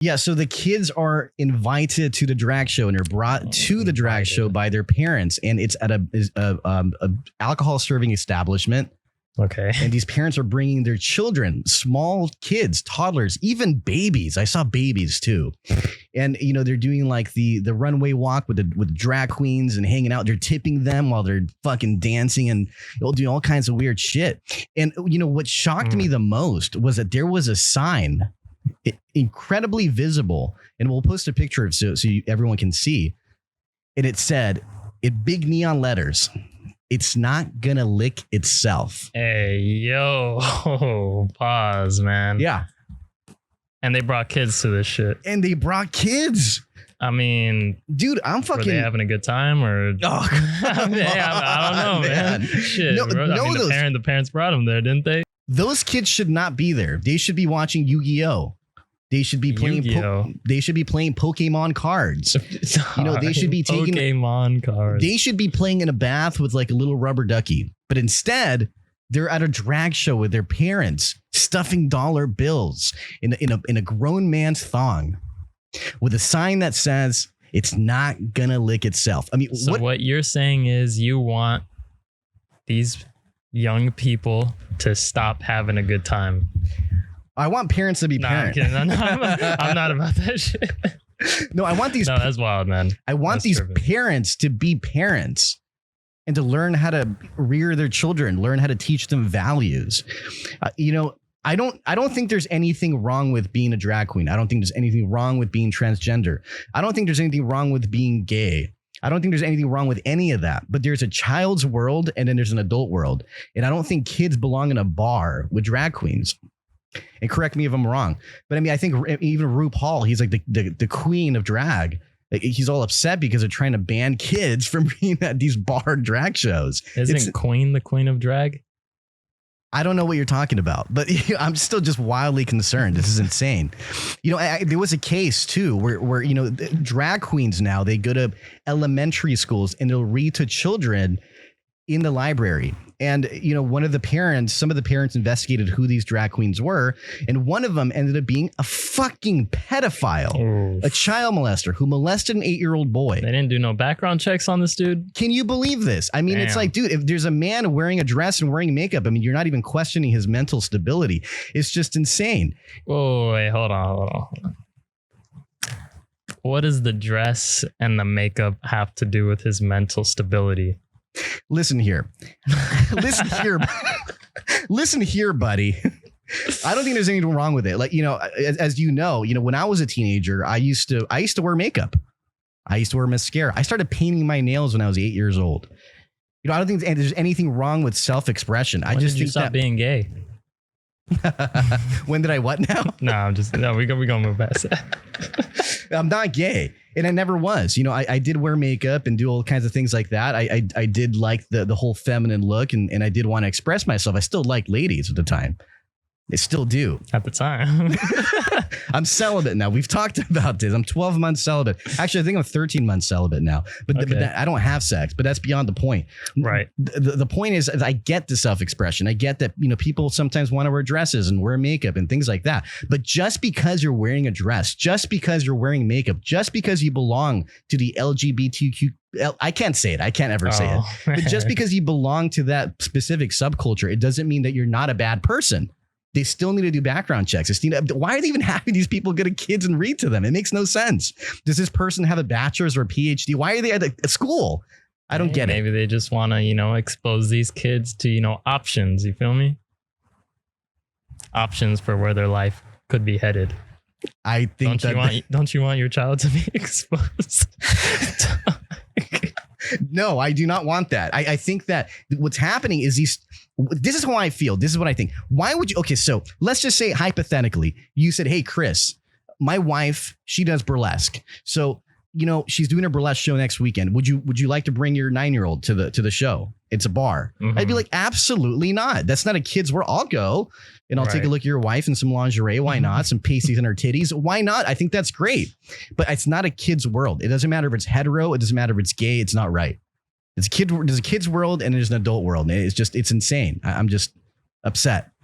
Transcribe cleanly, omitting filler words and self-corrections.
Yeah, so the kids are invited to the drag show and are brought to the drag show by their parents, and it's at a alcohol serving establishment. Okay. And these parents are bringing their children, small kids, toddlers, even babies. I saw babies too. And, you know, they're doing like the runway walk with drag queens and hanging out. They're tipping them while they're fucking dancing and doing all kinds of weird shit. And, you know, what shocked me the most was that there was a sign, incredibly visible. And we'll post a picture of so everyone can see. And it said in big neon letters, "It's not gonna lick itself." Hey, yo, pause, man. Yeah. And they brought kids to this shit. And they brought kids. I mean, dude, I'm fucking. Were they having a good time or? Oh, I don't know, man. Shit. The parents brought them there, didn't they? Those kids should not be there. They should be watching Yu-Gi-Oh. They should be playing. They should be playing Pokemon cards. You know, they should be taking Pokemon cards. They should be playing in a bath with like a little rubber ducky. But instead, they're at a drag show with their parents, stuffing dollar bills in a grown man's thong, with a sign that says, "It's not gonna lick itself." I mean, so what you're saying is you want these young people to stop having a good time. I want parents to be parents. I'm not about that shit. No, I want these. No, that's wild, man. I want these parents to be parents and to learn how to rear their children, learn how to teach them values. You know, I don't think there's anything wrong with being a drag queen. I don't think there's anything wrong with being transgender. I don't think there's anything wrong with being gay. I don't think there's anything wrong with any of that. But there's a child's world and then there's an adult world. And I don't think kids belong in a bar with drag queens. And correct me if I'm wrong, but I mean, I think even RuPaul, he's like the queen of drag. Like, he's all upset because they're trying to ban kids from being at these bar drag shows. Isn't Queen the queen of drag? I don't know what you're talking about, but I'm still just wildly concerned. This is insane. You know, there was a case too where you know, drag queens now, they go to elementary schools and they'll read to children in the library. And, you know, some of the parents investigated who these drag queens were. And one of them ended up being a fucking pedophile, a child molester who molested an 8-year-old boy. They didn't do no background checks on this dude. Can you believe this? I mean, It's like, dude, if there's a man wearing a dress and wearing makeup, I mean, you're not even questioning his mental stability. It's just insane. Whoa, wait, hold on. What does the dress and the makeup have to do with his mental stability? Listen here, listen here, buddy. I don't think there's anything wrong with it. Like, you know, as you know, when I was a teenager, I used to wear makeup. I used to wear mascara. I started painting my nails when I was 8 years old. You know, I don't think there's anything wrong with self-expression. I just think stop being gay. When did I what now? We gonna move past that. I'm not gay, and I never was. You know, I did wear makeup and do all kinds of things like that. I did like the whole feminine look, and I did want to express myself. I still liked ladies at the time. I still do. At the time. I'm celibate now. We've talked about this. I'm 12 months celibate. Actually, I think I'm 13 months celibate now. But, I don't have sex, but that's beyond the point. Right. The point is, I get the self-expression. I get that, you know, people sometimes want to wear dresses and wear makeup and things like that. But just because you're wearing a dress, just because you're wearing makeup, just because you belong to the LGBTQ, I can't say it. I can't ever say it. But just because you belong to that specific subculture, it doesn't mean that you're not a bad person. They still need to do background checks. Why are they even having these people go to kids and read to them? It makes no sense. Does this person have a bachelor's or a PhD? Why are they at school? I don't get it. Maybe they just want to, you know, expose these kids to, you know, options. You feel me? Options for where their life could be headed. I think don't you want your child to be exposed? No, I do not want that. I think that what's happening is this is how I feel. This is what I think. Why would you? Okay, so let's just say hypothetically, you said, "Hey, Chris, my wife, she does burlesque. So, you know, she's doing her burlesque show next weekend. Would you like to bring your 9-year-old to the show? It's a bar." Mm-hmm. I'd be like, absolutely not. That's not a kid's world. I'll go and I'll take a look at your wife in some lingerie. Why not? Some pasties in her titties. Why not? I think that's great. But it's not a kid's world. It doesn't matter if it's hetero. It doesn't matter if it's gay. It's not right. There's a kid's world and there's an adult world. And it's insane. I'm just upset.